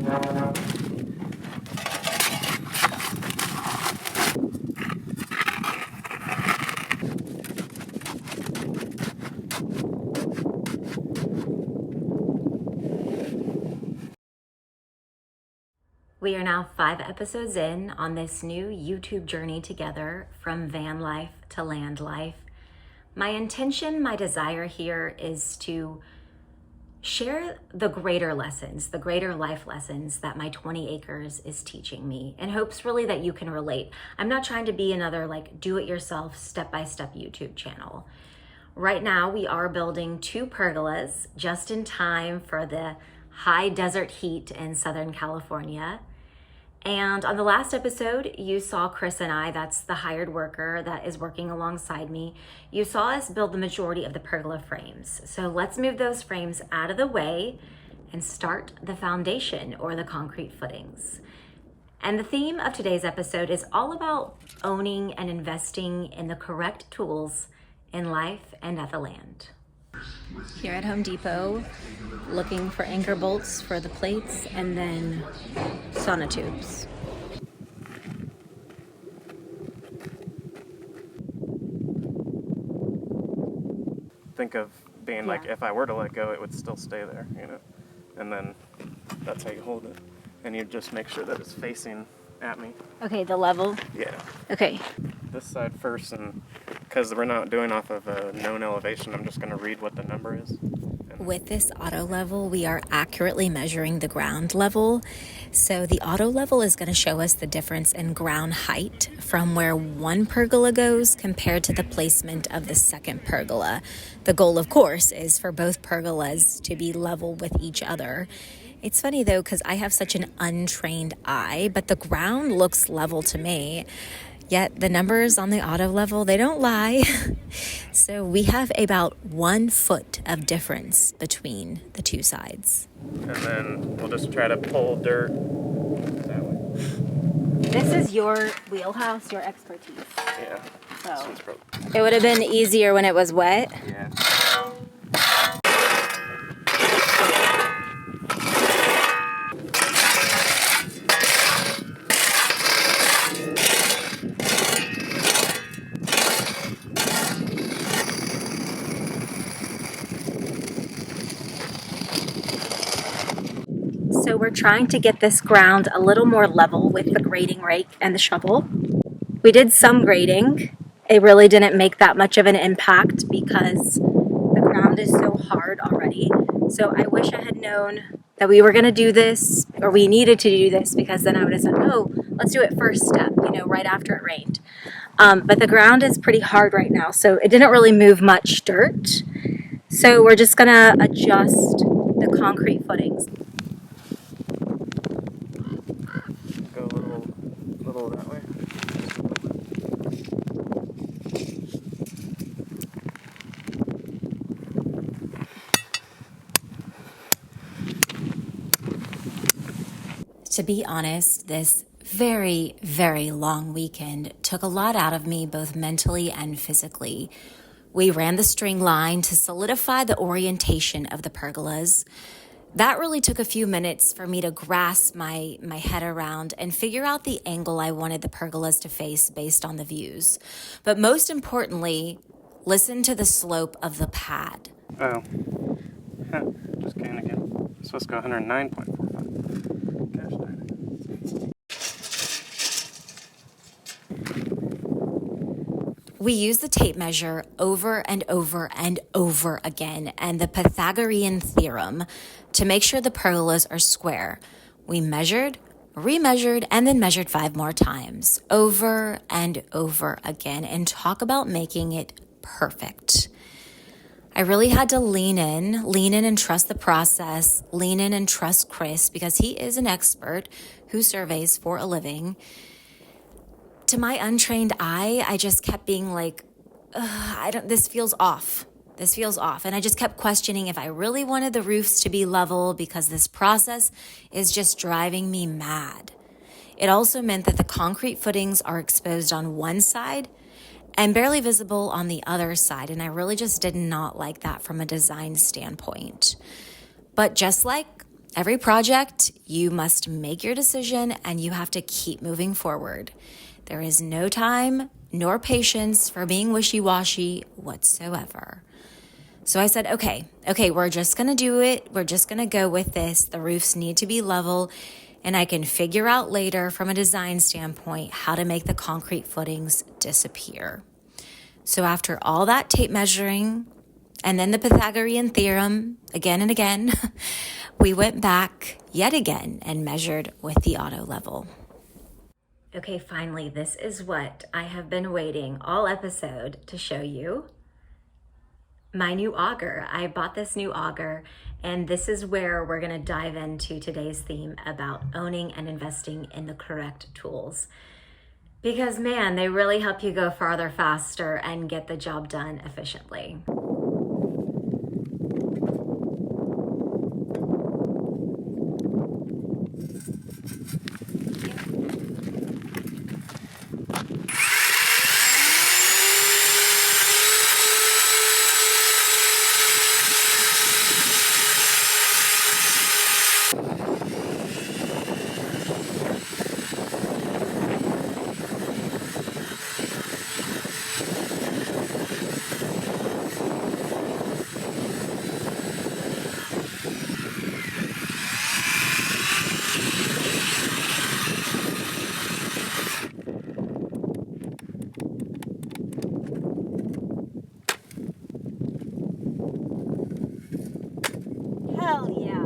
We are now 5 episodes in on this new YouTube journey together, from van life to land life. My intention, my desire here is to share the greater lessons, the greater life lessons that my 20 acres is teaching me, in hopes really that you can relate. I'm not trying to be another do-it-yourself, step-by-step YouTube channel. Right now, we are building 2 pergolas just in time for the high desert heat in Southern California. And on the last episode, you saw Chris and I, that's the hired worker that is working alongside me. You saw us build the majority of the pergola frames. So let's move those frames out of the way and start the foundation, or the concrete footings. And the theme of today's episode is all about owning and investing in the correct tools in life and at the land. Here at Home Depot, looking for anchor bolts for the plates and then sonotubes. Think of being like, if I were to let go, it would still stay there, you know? And then that's how you hold it. And you just make sure that it's facing at me. Okay, the level? Yeah. Okay. This side first, and because we're not doing off of a known elevation, I'm just going to read what the number is. With this auto level, we are accurately measuring the ground level. So the auto level is going to show us the difference in ground height from where one pergola goes compared to the placement of the second pergola. The goal, of course, is for both pergolas to be level with each other. It's funny though, because I have such an untrained eye, but the ground looks level to me. Yet the numbers on the auto level, they don't lie. So we have about 1 foot of difference between the 2 sides. And then we'll just try to pull dirt that way. This is your wheelhouse, your expertise. Yeah. So it would have been easier when it was wet. Yeah. So we're trying to get this ground a little more level with the grading rake and the shovel. We did some grading. It really didn't make that much of an impact because the ground is so hard already. So I wish I had known that we were going to do this, or we needed to do this, because then I would have said, oh, let's do it first step, right after it rained. But the ground is pretty hard right now, so it didn't really move much dirt. So we're just going to adjust the concrete footings. Go a little that way. To be honest, this very, very long weekend took a lot out of me, both mentally and physically. We ran the string line to solidify the orientation of the pergolas. That really took a few minutes for me to grasp my head around and figure out the angle I wanted the pergolas to face based on the views. But most importantly, listen to the slope of the pad. Oh. Just came again. It's supposed to go 109.45. Gosh darn it. We use the tape measure over and over and over again, and the Pythagorean Theorem to make sure the pergolas are square. We measured, remeasured, and then measured 5 more times, over and over again, and talk about making it perfect. I really had to lean in and trust the process, lean in and trust Chris, because he is an expert who surveys for a living. To my untrained eye, I just kept being like, this feels off. This feels off. And I just kept questioning if I really wanted the roofs to be level, because this process is just driving me mad. It also meant that the concrete footings are exposed on one side and barely visible on the other side. And I really just did not like that from a design standpoint. But just like Every project, you must make your decision and you have to keep moving forward. There is no time nor patience for being wishy-washy whatsoever. So I said, okay, we're just going to do it. We're just going to go with this. The roofs need to be level, and I can figure out later from a design standpoint how to make the concrete footings disappear. So after all that tape measuring and then the Pythagorean Theorem again and again, we went back yet again and measured with the auto level. Okay, finally, this is what I have been waiting all episode to show you. My new auger. I bought this new auger, and this is where we're gonna dive into today's theme about owning and investing in the correct tools. Because man, they really help you go farther faster and get the job done efficiently. Hell yeah.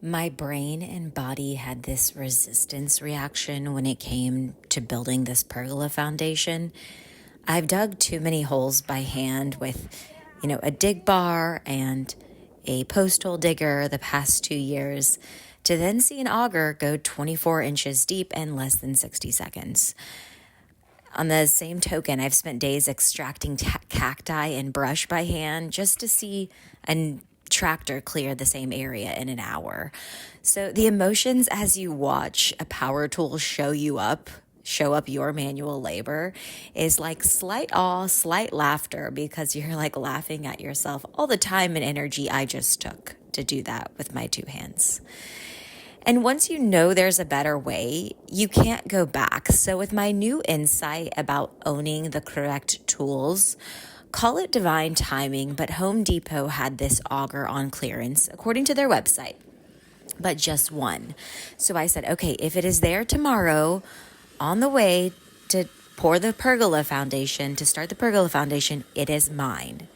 My brain and body had this resistance reaction when it came to building this Pergola Foundation. I've dug too many holes by hand with, a dig bar and a post hole digger the past 2 years to then see an auger go 24 inches deep in less than 60 seconds. On the same token, I've spent days extracting cacti and brush by hand just to see a tractor clear the same area in an hour. So the emotions as you watch a power tool show up your manual labor is like slight awe, slight laughter, because you're like laughing at yourself all the time and energy I just took to do that with my 2 hands. And once you know there's a better way, you can't go back. So with my new insight about owning the correct tools, call it divine timing, but Home Depot had this auger on clearance, according to their website, but just one. So I said, okay, if it is there tomorrow on the way to pour the Pergola Foundation, to start the Pergola Foundation, it is mine.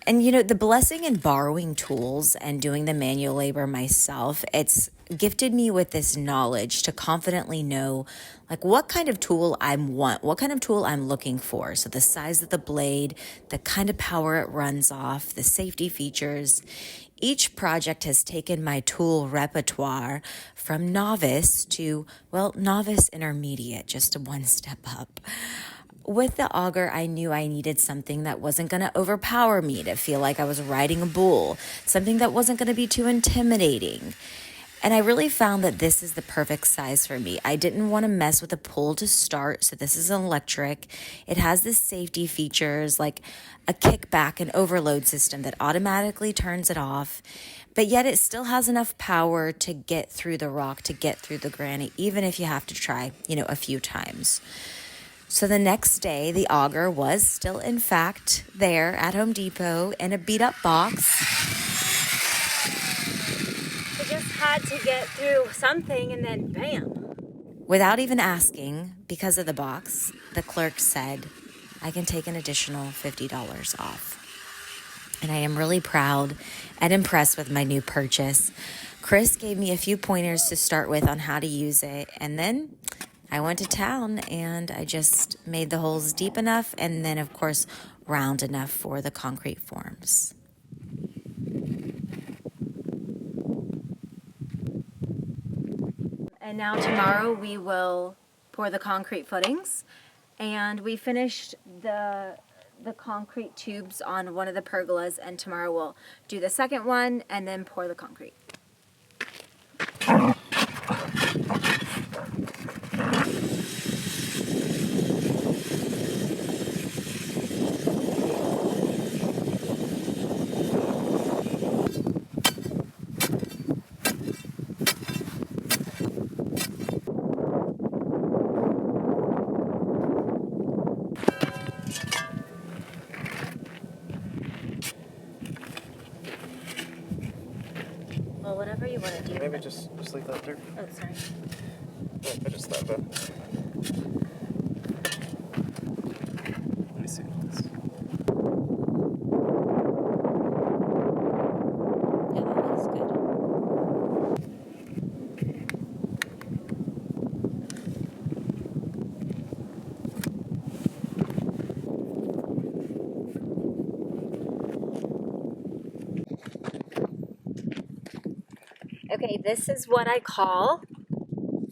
And the blessing in borrowing tools and doing the manual labor myself, it's gifted me with this knowledge to confidently know what kind of tool what kind of tool I'm looking for. So the size of the blade, the kind of power it runs off, the safety features. Each project has taken my tool repertoire from novice to, novice intermediate, just one step up. With the auger, I knew I needed something that wasn't going to overpower me, to feel like I was riding a bull, something that wasn't going to be too intimidating. And I really found that this is the perfect size for me. I didn't want to mess with the pull to start, so this is an electric. It has the safety features like a kickback and overload system that automatically turns it off, but yet it still has enough power to get through the rock, to get through the granite, even if you have to try, a few times. So the next day, the auger was still, in fact, there at Home Depot in a beat-up box. I just had to get through something, and then bam. Without even asking, because of the box, the clerk said, I can take an additional $50 off. And I am really proud and impressed with my new purchase. Chris gave me a few pointers to start with on how to use it, and then I went to town and I just made the holes deep enough and then, of course, round enough for the concrete forms. And now tomorrow we will pour the concrete footings, and we finished the concrete tubes on one of the pergolas, and tomorrow we'll do the second one and then pour the concrete. you want to do? Maybe just leave that there. Oh, sorry. I just thought about it. Let me see this. Yeah, that looks good. Okay, this is what I call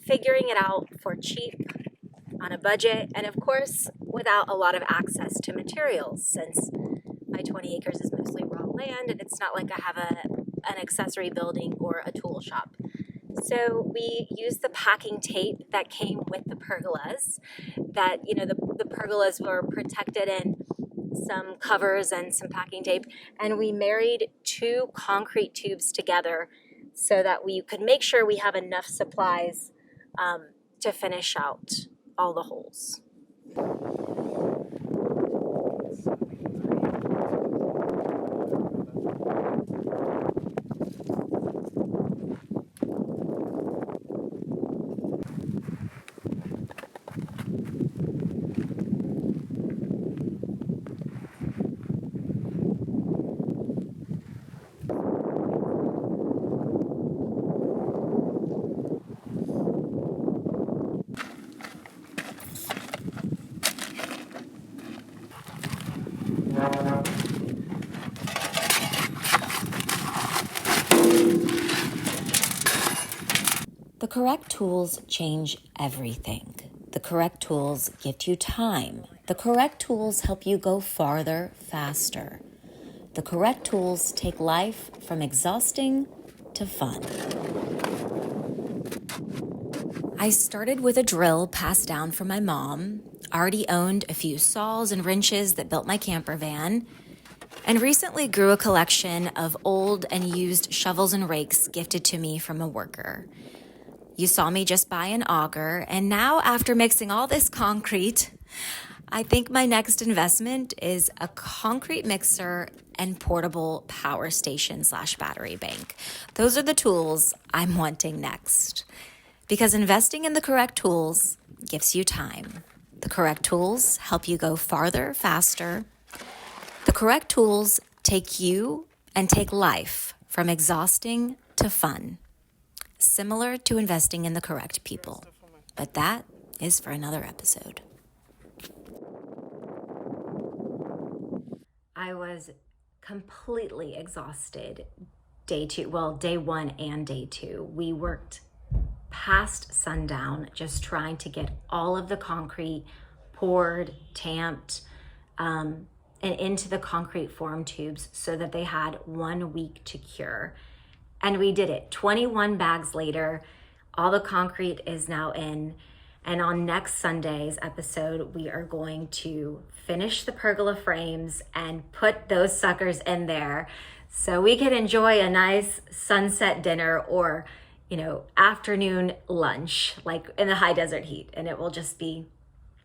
figuring it out for cheap, on a budget, and of course, without a lot of access to materials, since my 20 acres is mostly raw land and it's not like I have an accessory building or a tool shop. So we used the packing tape that came with the pergolas, that, you know, the pergolas were protected in some covers and some packing tape, and we married 2 concrete tubes together so that we could make sure we have enough supplies to finish out all the holes. The correct tools change everything. The correct tools gift you time. The correct tools help you go farther, faster. The correct tools take life from exhausting to fun. I started with a drill passed down from my mom, already owned a few saws and wrenches that built my camper van, and recently grew a collection of old and used shovels and rakes gifted to me from a worker. You saw me just buy an auger, and now after mixing all this concrete, I think my next investment is a concrete mixer and portable power station / battery bank. Those are the tools I'm wanting next. Because investing in the correct tools gives you time. The correct tools help you go farther, faster. The correct tools take you and take life from exhausting to fun. Similar to investing in the correct people. But that is for another episode. I was completely exhausted day 1 and day 2. We worked past sundown just trying to get all of the concrete poured, tamped, and into the concrete form tubes so that they had 1 week to cure. And we did it. 21 bags later, all the concrete is now in. And on next Sunday's episode, we are going to finish the pergola frames and put those suckers in there so we can enjoy a nice sunset dinner or, you know, afternoon lunch, like in the high desert heat. And it will just be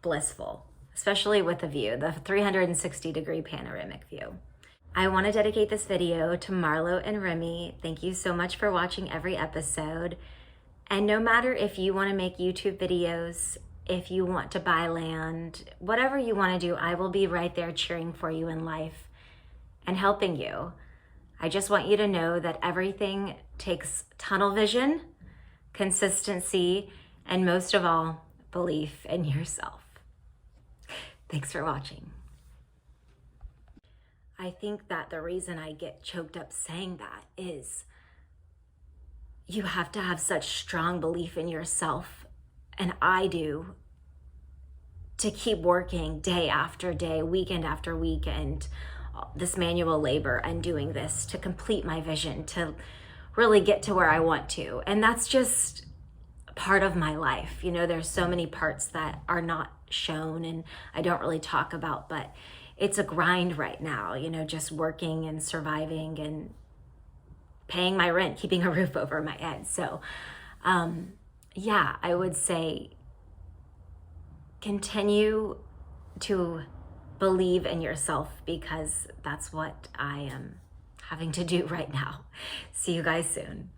blissful, especially with the view, the 360-degree panoramic view. I want to dedicate this video to Marlo and Remy. Thank you so much for watching every episode. And no matter if you want to make YouTube videos, if you want to buy land, whatever you want to do, I will be right there cheering for you in life and helping you. I just want you to know that everything takes tunnel vision, consistency, and most of all, belief in yourself. Thanks for watching. I think that the reason I get choked up saying that is you have to have such strong belief in yourself, and I do, to keep working day after day, weekend after weekend, this manual labor and doing this to complete my vision, to really get to where I want to. And that's just part of my life. You know, there's so many parts that are not shown and I don't really talk about, but it's a grind right now, you know, just working and surviving and paying my rent, keeping a roof over my head. So, yeah, I would say continue to believe in yourself because that's what I am having to do right now. See you guys soon.